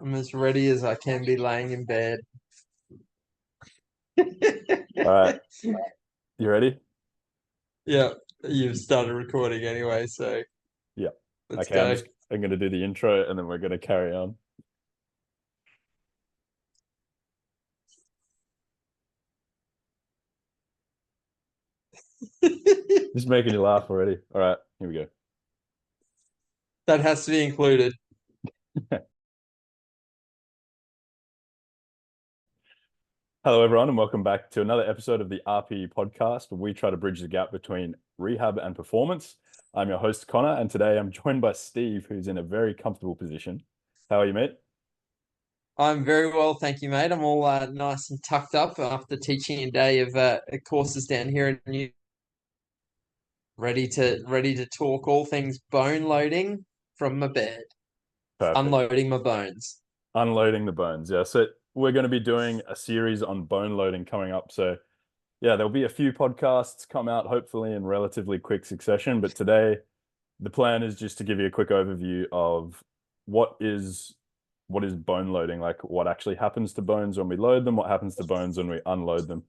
I'm as ready as I can be laying in bed. All right, you ready? Yeah, you've started recording anyway, so Yeah. let's Okay, I'm go. just I'm gonna do the intro and then we're gonna carry on. Just making you laugh already. All right, here we That has to be included. go. Hello, everyone, and welcome back to another episode of the RP podcast, where we try to bridge the gap between rehab and performance. I'm your host, Connor, and today I'm joined by Steve, who's in a very comfortable position. How are you, mate? I'm very well, thank you, mate. I'm all nice and tucked up after teaching a day of courses down here in New. Ready to talk all things bone loading from my bed, Perfect. unloading my bones. Unloading the bones. Yeah. So we're going to be doing a series on bone loading coming up. So yeah, there'll be a few podcasts come out hopefully in relatively quick succession. But today, the plan is just to give you a quick overview of what is what is bone loading, like what actually happens to bones when we load them, what happens to bones when we unload them.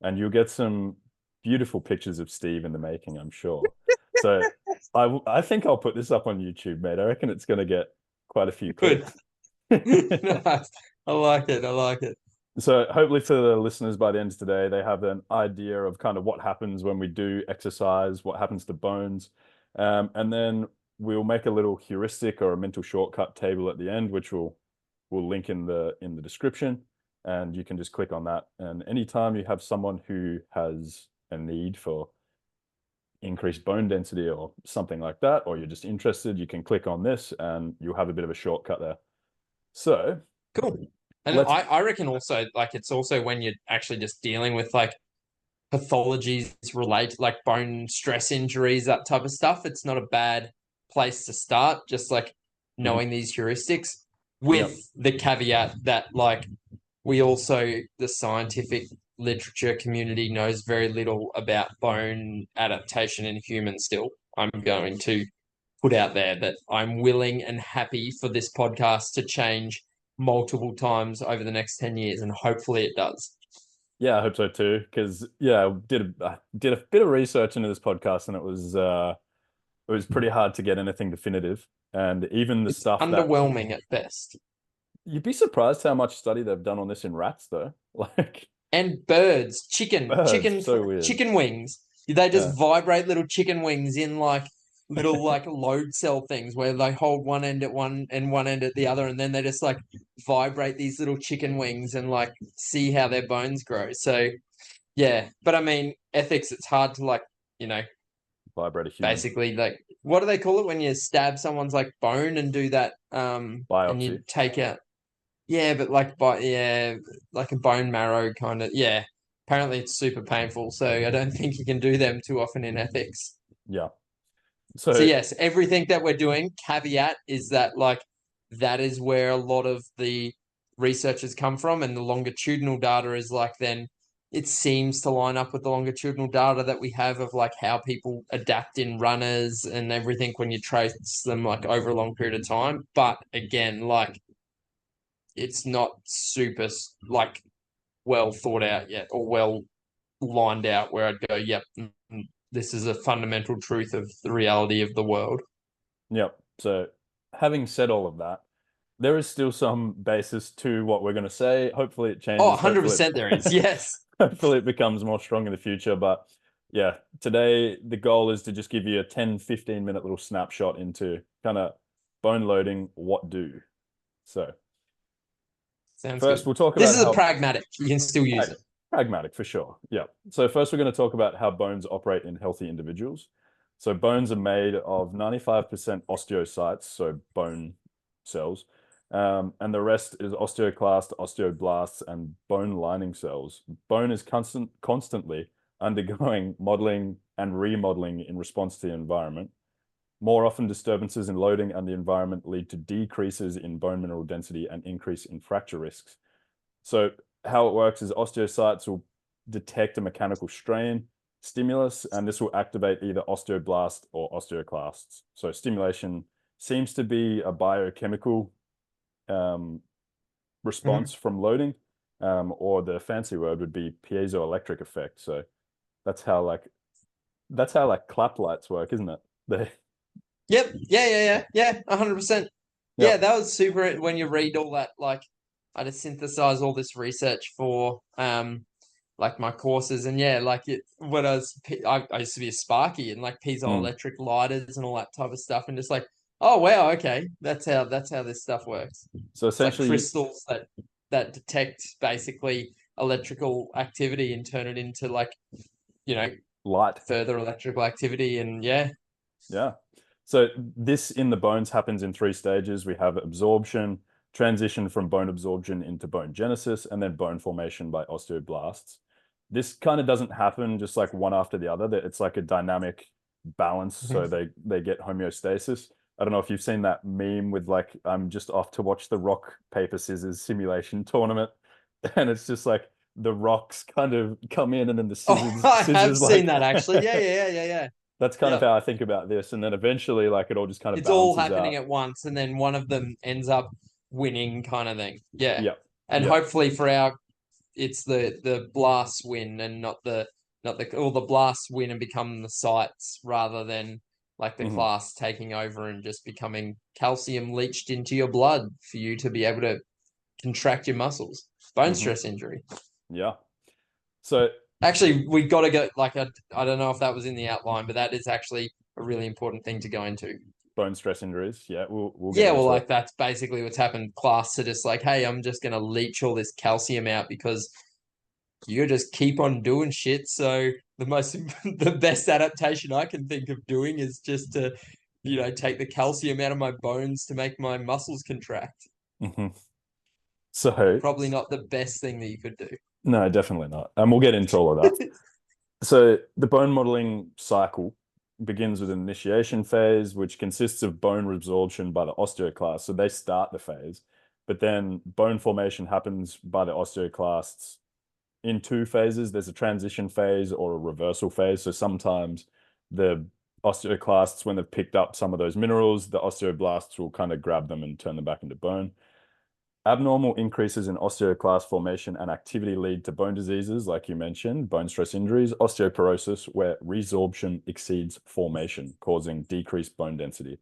And you'll get some beautiful pictures of Steve in the making, I'm sure. So I think I'll put this up on YouTube, mate. I reckon it's going to get quite a few Good. clicks. Nice. I like it. I like it. So hopefully for the listeners by the end of today, they have an idea of kind of what happens when we do exercise, what happens to bones. And then we'll make a little heuristic or a mental shortcut table at the end, which we'll link in the description. And you can just click on that. And anytime you have someone who has a need for increased bone density or something like that, or you're just interested, you can click on this and you'll have a bit of a shortcut there. So Cool. And let's I reckon also like it's also when you're actually just dealing with like pathologies related like bone stress injuries, that type of stuff. It's not a bad place to start, just like Mhm. knowing these heuristics Yeah. with the caveat that like we also the scientific literature community knows very little about bone adaptation in humans still. I'm going to put out there that I'm willing and happy for this podcast to change multiple times over the next 10 years, and hopefully it does. Yeah, I hope so too. Because yeah, I did a bit of research into this podcast, and it was pretty hard to get anything definitive. And even the It's stuff that underwhelming at best. you'd be surprised how much study they've done on this in rats, though. Like And birds, chicken, birds, so weird. chicken wings. They Yeah, just vibrate little chicken wings in like little like load cell things where they hold one end at one and one end at the other, and then they just like vibrate these little chicken wings and like see how their bones grow. So yeah, but I mean ethics. It's hard to like you know vibrate a human basically like what do they call it when you stab someone's like bone and do that and you biopsy. take out yeah, but like yeah, like a bone marrow kind of yeah. Apparently it's super painful, so I don't think you can do them too often in ethics. Yeah. So So yes, everything that we're doing, caveat is that like that is where a lot of the researchers come from, and the longitudinal data is like then it seems to line up with the longitudinal data that we have of like how people adapt in runners and everything when you trace them like over a long period of time. But again, like it's not super like well thought out yet or well lined out where I'd go, yep, this is a fundamental truth of the reality of the world. yeah. So having said all of that, there is still some basis to what we're going to say. Hopefully it Oh, changes. Hopefully 100% there is. Yes. hopefully it becomes more strong in the future. But yeah, today the goal is to just give you a 10, 15-minute little snapshot into kind of bone loading, what do. So Sounds first good. we'll talk This about is a how pragmatic. You can still use it. pragmatic for sure. Yeah. So first we're going to talk about how bones operate in healthy individuals. So bones are made of 95% osteocytes, so bone cells, and the rest is osteoclast, osteoblasts, and bone lining cells. Bone is constantly undergoing modeling and remodeling in response to the environment. More often, disturbances in loading and the environment lead to decreases in bone mineral density and increase in fracture risks. So how it works is osteocytes will detect a mechanical strain stimulus, and this will activate either osteoblast or osteoclasts. So stimulation seems to be a biochemical response from loading, or the fancy word would be piezoelectric effect. So that's how like clap lights work, isn't it? They Yep. Yeah. 100%. Yeah, Yep. that was super when you read all that, like I had to synthesize all this research for like my courses, and yeah, like it when I used to be a Sparky and like Mm. piezoelectric lighters and all that type of stuff, and just like, oh wow, okay, that's how this stuff works. So It's like essentially, crystals that detect basically electrical activity and turn it into like, you know, light. further electrical activity, and yeah. Yeah. So this in the bones happens in three stages. We have absorption, transition from bone absorption into bone genesis, and then bone formation by osteoblasts. This kind of doesn't happen just like one after the other. It's like a dynamic balance, so they get homeostasis. I don't know if you've seen that meme with like I'm just off to watch the rock paper scissors simulation tournament, and it's just like the rocks kind of come in, and then the Oh, scissors I have scissors seen like that actually. Yeah. that's kind of Yep. how I think about this. And then eventually, like it all just kind of It's all balances happening out. at once, and then one of them ends up winning, kind of thing. Yeah. Yep. And Yep. hopefully for it's the blasts win and not the or the blasts win and become the sites rather than like the Hmm. class taking over and just becoming calcium leached into your blood for you to be able to contract your muscles. Bone Hmm. stress injury. Yeah. So Actually, we got to go. Like, I don't know if that was in the outline, but that is actually a really important thing to go into. bone stress injuries. Yeah, we'll get Yeah, well, into it. like that's basically what's happened. Class are just like, hey, I'm just gonna leach all this calcium out because you just keep on doing shit. So the best adaptation I can think of doing is just to, take the calcium out of my bones to make my muscles contract. Hmm. So Probably not the best thing that you could do. no, definitely not. And we'll get into all of that. So the bone modeling cycle begins with an initiation phase, which consists of bone resorption by the osteoclast. So they start the phase, but then bone formation happens by the osteoclasts in two phases. There's a transition phase or a reversal phase. So sometimes the osteoclasts, when they've picked up some of those minerals, the osteoblasts will kind of grab them and turn them back into bone. Abnormal increases in osteoclast formation and activity lead to bone diseases, like you mentioned, bone stress injuries, osteoporosis, where resorption exceeds formation, causing decreased bone density.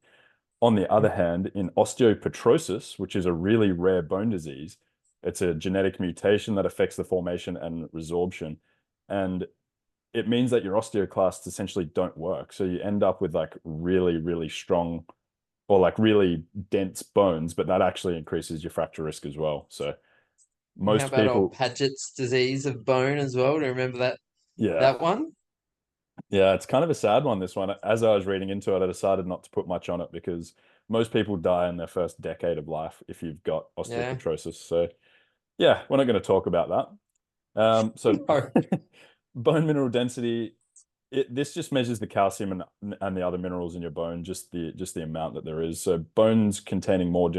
On the other hand, in osteopetrosis, which is a really rare bone disease, it's a genetic mutation that affects the formation and resorption. And it means that your osteoclasts essentially don't work. So you end up with like really, really strong or like really dense bones, but that actually increases your fracture risk as well. So And how most about old people, Paget's disease of bone as well? Do you remember that yeah, that one? yeah, it's kind of a sad one, this one. As I was reading into it, I decided not to put much on it because most people die in their first decade of life if you've got Yeah. osteopetrosis. So yeah, we're not going to talk about that. So No. bone mineral density, this just measures the calcium and the other minerals in your bone, just the amount that there is. So bones containing more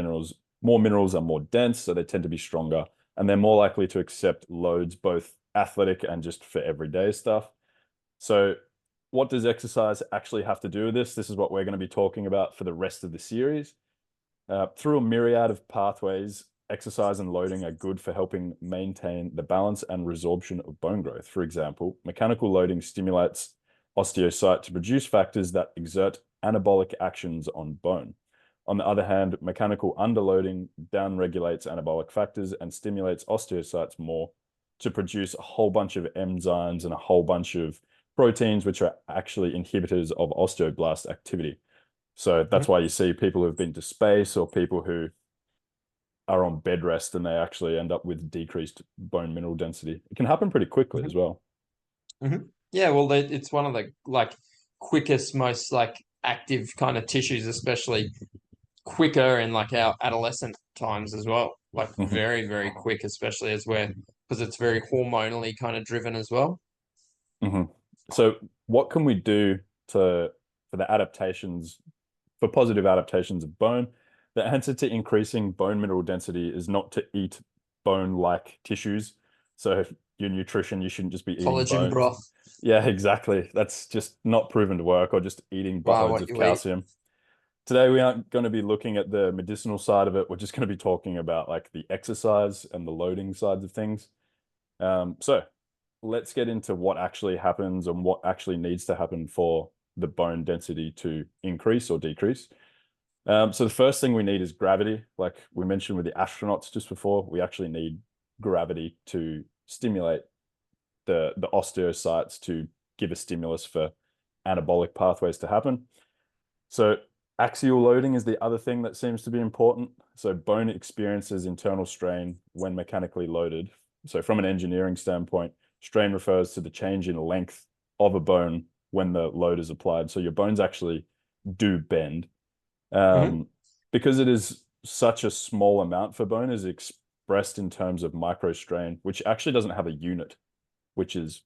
minerals are more dense, so they tend to be stronger, and they're more likely to accept loads, both athletic and just for everyday stuff. So what does exercise actually have to do with this? This is what we're going to be talking about for the rest of the series. Through a myriad of pathways, exercise and loading are good for helping maintain the balance and resorption of bone growth. For example, mechanical loading stimulates osteocyte to produce factors that exert anabolic actions on bone. On the other hand, mechanical underloading downregulates anabolic factors and stimulates osteocytes more to produce a whole bunch of enzymes and a whole bunch of proteins, which are actually inhibitors of osteoblast activity. So that's why you see people who've been to space or people who are on bed rest and they actually end up with decreased bone mineral density. It can happen pretty quickly as well. Yeah, well, it's one of the like quickest, most like active kind of tissues, especially quicker in like our adolescent times as well. Like Mhm. very, very quick, especially as we're because it's very hormonally kind of driven as well. Mhm. So what can we do to for the adaptations for positive adaptations of bone? The answer to increasing bone mineral density is not to eat bone-like tissues. So if your nutrition, you shouldn't just be eating Collagen bones. broth. Yeah, exactly. That's just not proven to work, or just eating Wow, buttloads what of you eat. calcium. today we aren't going to be looking at the medicinal side of it. We're just going to be talking about like the exercise and the loading sides of things. So let's get into what actually happens and what actually needs to happen for the bone density to increase or decrease. So the first thing we need is gravity. Like we mentioned with the astronauts just before, we actually need gravity to stimulate the osteocytes to give a stimulus for anabolic pathways to happen. So axial loading is the other thing that seems to be important. So bone experiences internal strain when mechanically loaded. So from an engineering standpoint, strain refers to the change in length of a bone when the load is applied. So your bones actually do bend. Mm-hmm. Because it is such a small amount for bone is expressed in terms of microstrain, which actually doesn't have a unit, which is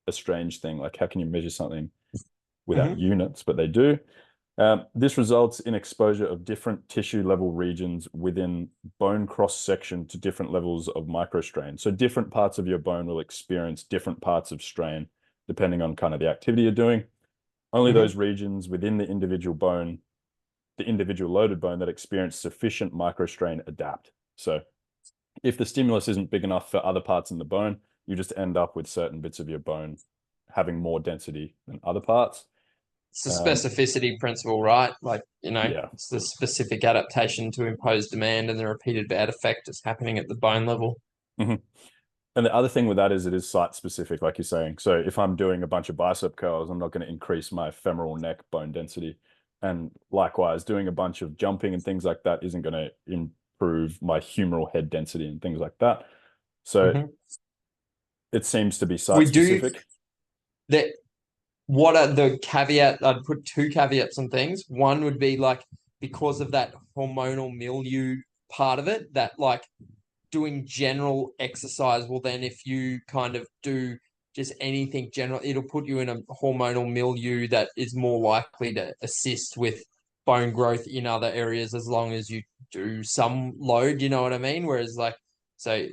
a strange thing. Like, how can you measure something without Mm-hmm. units? But they do. This results in exposure of different tissue level regions within bone cross section to different levels of microstrain. So different parts of your bone will experience different parts of strain depending on kind of the activity you're doing. Only Mm-hmm. those regions within the individual bone, the individual loaded bone that experience sufficient microstrain adapt. So if the stimulus isn't big enough for other parts in the bone, you just end up with certain bits of your bone having more density than other parts. It's the Um, specificity principle, right? Like, yeah. it's the specific adaptation to impose demand and the repeated bad effect is happening at the bone level. Mm-hmm. And the other thing with that is it is site specific, like you're saying. So if I'm doing a bunch of bicep curls, I'm not going to increase my femoral neck bone density. And likewise, doing a bunch of jumping and things like that isn't going to improve my humeral head density and things like that. So Mm-hmm. it seems to be site We do specific. that. What are the caveat? I'd put two caveats on things. One would be like because of that hormonal milieu part of it, that like doing general exercise will then, if you kind of do just anything general, it'll put you in a hormonal milieu that is more likely to assist with bone growth in other areas as long as you do some load, you know what I mean? Whereas like, so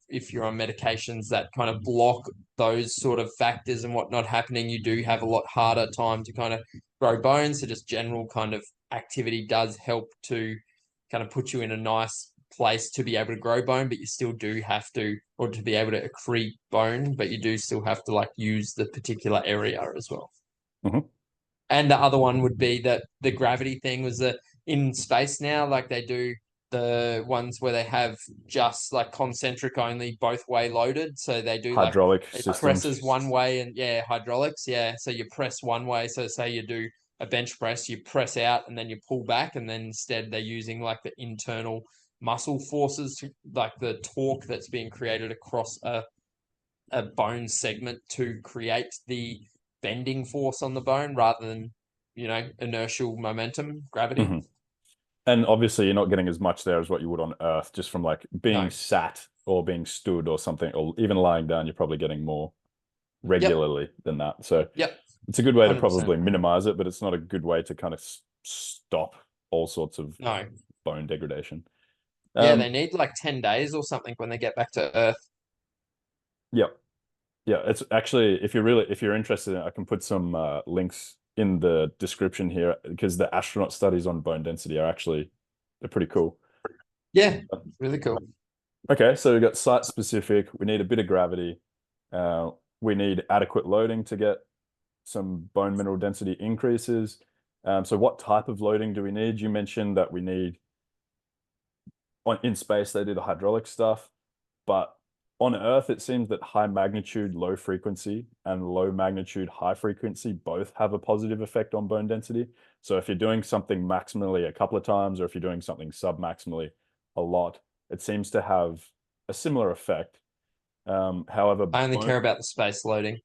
if you're on medications that kind of block those sort of factors and whatnot happening, you do have a lot harder time to kind of grow bones. So just general kind of activity does help to kind of put you in a nice place to be able to grow bone, but you still do have to, or to be able to accrete bone, but you do still have to like use the particular area as well. Mm-hmm. And the other one would be that the gravity thing was that in space now, like they do the ones where they have just like concentric only both way loaded. So they do like Hydraulic it systems. presses one way and yeah, hydraulics. Yeah. So you press one way. So say you do a bench press, you press out and then you pull back. And then instead they're using like the internal muscle forces to like the torque that's being created across a bone segment to create the bending force on the bone rather than, inertial momentum, gravity. Mm-hmm. And obviously, you're not getting as much there as what you would on Earth, just from like being No. sat or being stood or something, or even lying down, you're probably getting more Yep. regularly than that. So Yep. it's a good way to 100%. probably minimize it, but it's not a good way to kind of stop all sorts of No. bone degradation. Yeah, they Um, need like 10 days or something when they get back to Earth. yeah, yeah. It's actually if you're interested in it, I can put some links in the description here because the astronaut studies on bone density are actually they're pretty cool. Yeah, really cool. Okay, so we got site specific. We need a bit of gravity. We need adequate loading to get some bone mineral density increases. So what type of loading do we need? You mentioned that we need in space they do the hydraulic stuff, but on Earth it seems that high magnitude, low frequency and low magnitude, high frequency both have a positive effect on bone density. So if you're doing something maximally a couple of times, or if you're doing something sub-maximally a lot, it seems to have a similar effect. However, I only care about the space loading.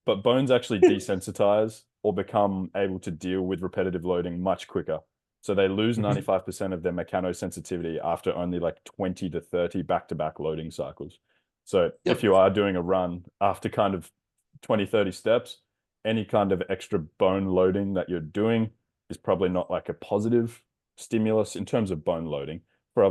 but bones actually desensitize or become able to deal with repetitive loading much quicker. So they lose Mhm. 95% of their mechanosensitivity after only like 20 to 30 back-to-back loading cycles. So if Yep. you are doing a run after kind of 20, 30 steps, any kind of extra bone loading that you're doing is probably not like a positive stimulus in terms of bone loading. For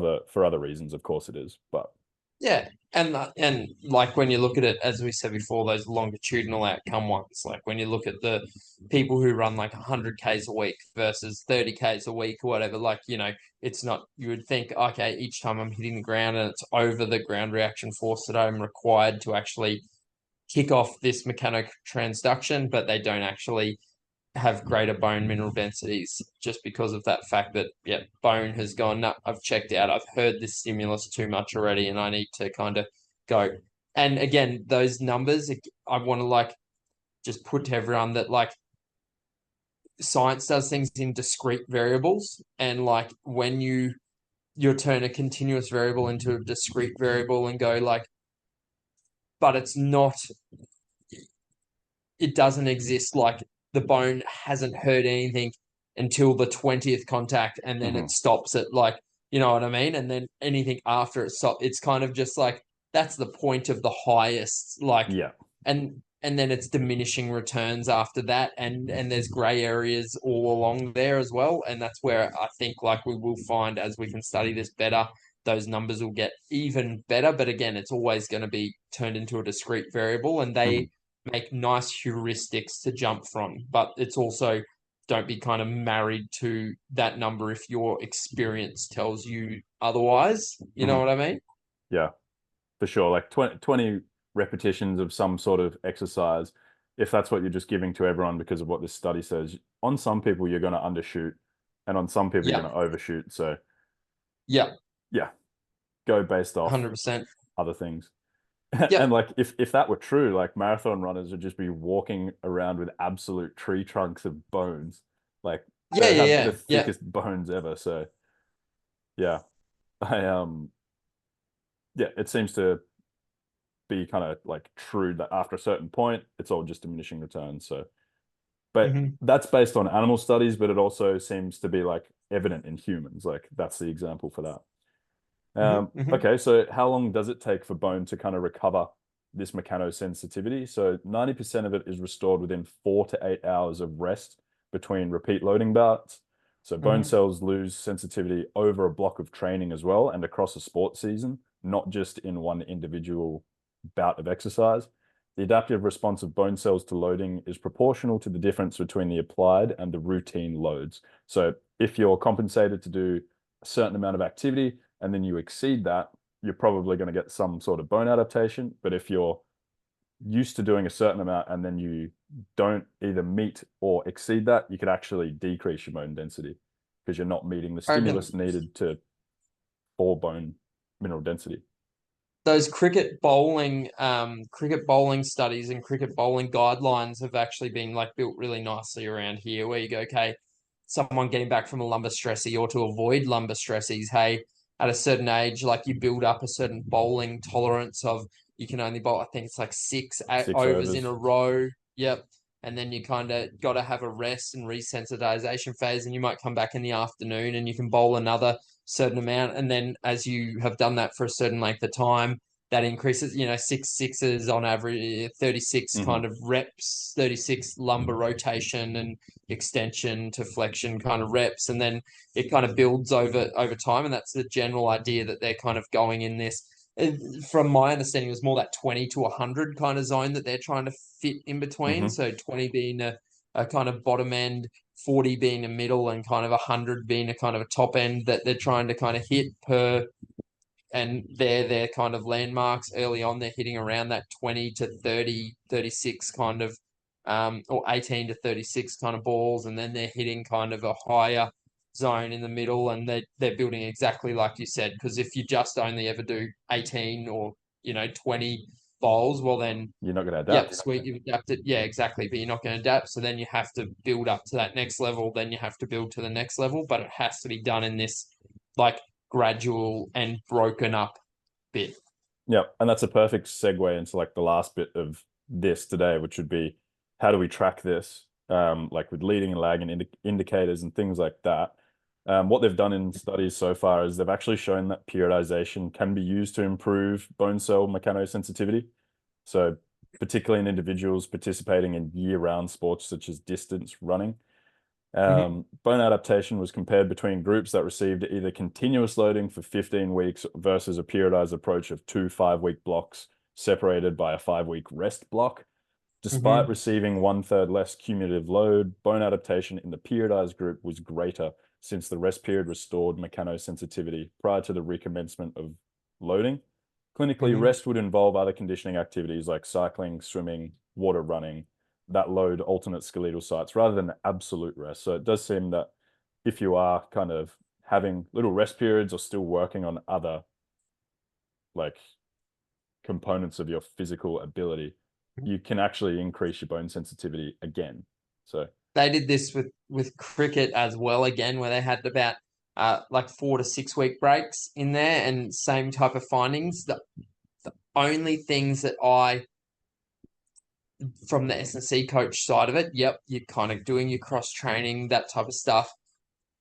other reasons, of course it is. But Yeah, and like when you look at it, as we said before, those longitudinal outcome ones, like when you look at the people who run like 100 Ks a week versus 30 Ks a week or whatever, like, it's not, you would think, okay, each time I'm hitting the ground and it's over the ground reaction force that I'm required to actually kick off this mechanotransduction, but they don't actually have greater bone mineral densities just because of that fact that, yeah, bone has gone, no, I've checked out, I've heard this stimulus too much already and I need to kind of go. And again, those numbers, I want to like just put to everyone that like science does things in discrete variables, and like when you turn a continuous variable into a discrete variable and go like, but it's not, it doesn't exist, like the bone hasn't heard anything until the 20th contact and then Hmm. it stops at like, you know what I mean? And then anything after it stops, it's kind of just like that's the point of the highest, like, Yeah. and then it's diminishing returns after that, and there's gray areas all along there as well. And that's where I think like we will find, as we can study this better, those numbers will get even better. But again, it's always going to be turned into a discrete variable, and Hmm. they make nice heuristics to jump from. But it's also, don't be kind of married to that number if your experience tells you otherwise. You know Hmm. what I mean? Yeah, for sure. Like 20 repetitions of some sort of exercise, if that's what you're just giving to everyone because of what this study says, on some people you're going to undershoot and on some people you're Yeah. going to overshoot. So Yeah. yeah, go based off 100%. other things. And Yep. like if that were true, like marathon runners would just be walking around with absolute tree trunks of bones. Like Yeah. they'd Yeah. have the Yeah. Yeah. thickest bones ever. So yeah, I yeah, it seems to be kind of like true that after a certain point, it's all just diminishing returns. So, but Hmm. that's based on animal studies, but it also seems to be like evident in humans. Like that's the example for that. Hmm. Hmm. Okay, so how long does it take for bone to kind of recover this mechanosensitivity? So 90% of it is restored within 4 to 8 hours of rest between repeat loading bouts. So bone Hmm. cells lose sensitivity over a block of training as well and across a sports season, not just in one individual bout of exercise. The adaptive response of bone cells to loading is proportional to the difference between the applied and the routine loads. So if you're compensated to do a certain amount of activity, and then you exceed that, you're probably going to get some sort of bone adaptation. But if you're used to doing a certain amount and then you don't either meet or exceed that, you could actually decrease your bone density because you're not meeting the I reckon stimulus needed to for bone mineral density. those cricket bowling studies and cricket bowling guidelines have actually been like built really nicely around here, where you go, okay, someone getting back from a lumbar stressy or to avoid lumbar stressies, hey, at a certain age, like you build up a certain bowling tolerance of, you can only bowl, I think it's like six Six overs in a overs. row. Yep. And then you kind of got to have a rest and resensitization phase, and you might come back in the afternoon and you can bowl another certain amount. And then as you have done that for a certain length of time, that increases, 6 sixes on average, 36 Hmm. kind of reps, 36 lumbar rotation and extension to flexion kind of reps. And then it kind of builds over time. And that's the general idea that they're kind of going in this. From my understanding, it was more that 20 to 100 kind of zone that they're trying to fit in between. Hmm. So 20 being a kind of bottom end, 40 being a middle, and kind of 100 being a kind of a top end that they're trying to kind of hit per, and they're kind of landmarks early on. They're hitting around that 20 to 30, 36 kind of, or 18 to 36 kind of balls, and then they're hitting kind of a higher zone in the middle, and they're building exactly like you said. Because if you just only ever do 18 or 20 bowls, well then, You're not going to yep, adapt. sweet, you've adapted. Yeah, exactly. But you're not going to adapt. So then you have to build up to that next level. Then you have to build to the next level. But it has to be done in this like gradual and broken up bit. Yeah, and that's a perfect segue into like the last bit of this today, which would be how do we track this, like with leading and lagging indicators and things like that. What they've done in studies so far is they've actually shown that periodization can be used to improve bone cell mechanosensitivity. So particularly in individuals participating in year-round sports such as distance running. Bone adaptation was compared between groups that received either continuous loading for 15 weeks versus a periodized approach of 2 5-week blocks separated by a 5-week rest block. Despite receiving 1/3 less cumulative load, bone adaptation in the periodized group was greater since the rest period restored mechanosensitivity prior to the recommencement of loading. Clinically, rest would involve other conditioning activities like cycling, swimming, water running, that load alternate skeletal sites rather than absolute rest. So it does seem that if you are kind of having little rest periods or still working on other like components of your physical ability, you can actually increase your bone sensitivity again. So They did this with cricket as well again, where they had about like 4 to 6 week breaks in there, and same type of findings. The only things that I from the S&C coach side of it, yep, you're kind of doing your cross training, that type of stuff.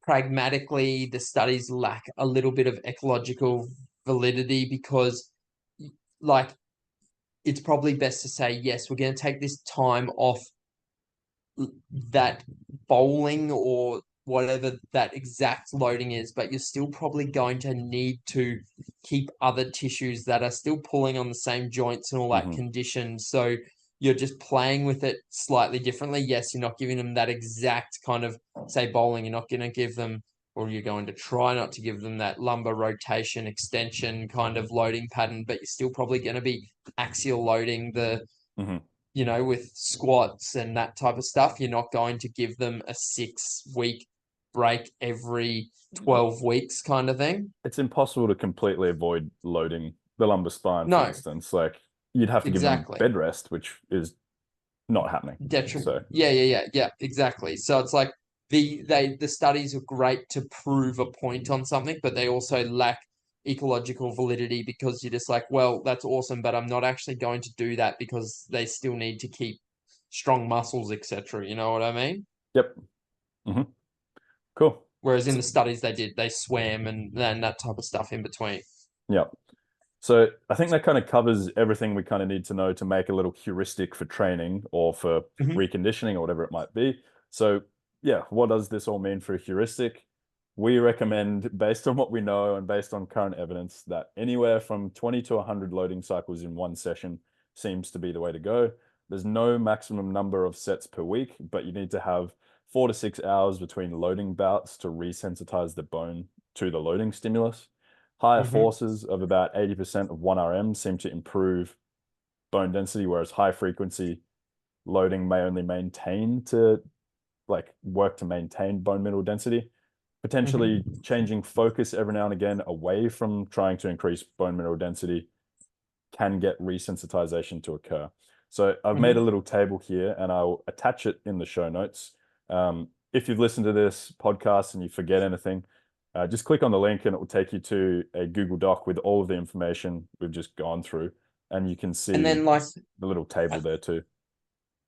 Pragmatically, the studies lack a little bit of ecological validity because, like, it's probably best to say, yes, we're going to take this time off that bowling or whatever that exact loading is, but you're still probably going to need to keep other tissues that are still pulling on the same joints and all that condition. So you're just playing with it slightly differently. Yes, you're not giving them that exact kind of, say, bowling, you're not going to give them, or you're going to try not to give them that lumbar rotation extension kind of loading pattern, but you're still probably going to be axial loading the with squats and that type of stuff. You're not going to give them a 6-week break every 12 weeks kind of thing. It's impossible to completely avoid loading the lumbar spine, for No, instance. Like you'd have to give them exactly. bed rest, which is not happening. Detriment. So Yeah, exactly. So it's like the studies are great to prove a point on something, but they also lack ecological validity because you're just like, well, that's awesome, but I'm not actually going to do that because they still need to keep strong muscles, etc. You know what I mean? yep. Cool. Whereas in So, the studies they did, they swam and then that type of stuff in between. yep. So I think that kind of covers everything we kind of need to know to make a little heuristic for training or for reconditioning or whatever it might be. So yeah, what does this all mean for a heuristic? We recommend, based on what we know and based on current evidence, that anywhere from 20 to 100 loading cycles in one session seems to be the way to go. There's no maximum number of sets per week, but you need to have 4 to 6 hours between loading bouts to resensitize the bone to the loading stimulus. Higher forces of about 80% of 1 RM seem to improve bone density, whereas high frequency loading may only work to maintain bone mineral density. Potentially changing focus every now and again away from trying to increase bone mineral density can get resensitization to occur. So I've made a little table here and I'll attach it in the show notes. If you've listened to this podcast and you forget anything, just click on the link and it will take you to a Google Doc with all of the information we've just gone through. And you can see And then like the little table there too.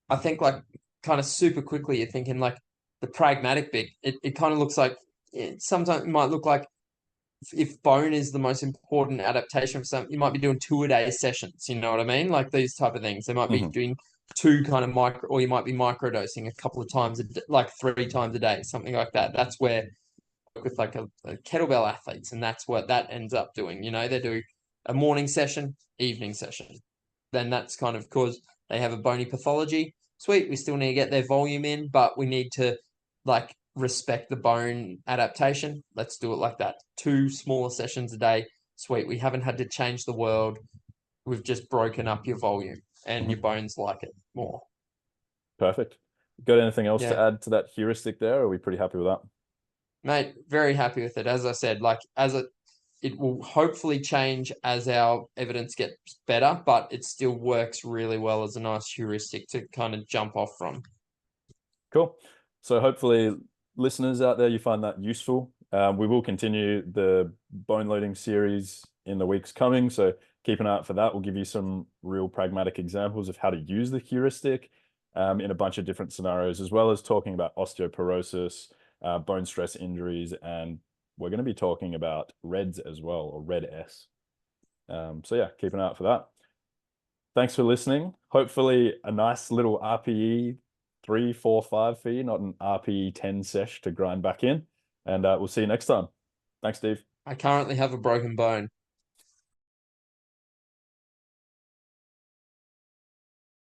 I think like kind of super quickly, you're thinking like the pragmatic bit. It kind of looks like sometimes it might look like if bone is the most important adaptation for something, you might be doing 2-a-day sessions. You know what I mean? Like these type of things. They might be doing 2 kind of micro, or you might be microdosing a couple of times, like 3 times a day, something like that. That's where with like a kettlebell athletes, and that's what that ends up doing. They do a morning session, evening session. Then that's kind of because they have a bony pathology. Sweet, we still need to get their volume in, but we need to like respect the bone adaptation. Let's do it like that. 2 smaller sessions a day. Sweet, we haven't had to change the world. We've just broken up your volume and your bones like it more. Perfect. Got anything else to Yeah. add to that heuristic there? Or are we pretty happy with that? Mate, very happy with it. As I said, like it will hopefully change as our evidence gets better, but it still works really well as a nice heuristic to kind of jump off from. Cool. So hopefully listeners out there, you find that useful. We will continue the bone loading series in the weeks coming. So keep an eye out for that. We'll give you some real pragmatic examples of how to use the heuristic in a bunch of different scenarios, as well as talking about osteoporosis, bone stress injuries, and we're going to be talking about REDS as well, or RED-S. So yeah, keep an eye out for that. Thanks for listening. Hopefully a nice little RPE 3, 4, 5 for you, not an RP 10 sesh to grind back in. And we'll see you next time. Thanks, Steve. I currently have a broken bone.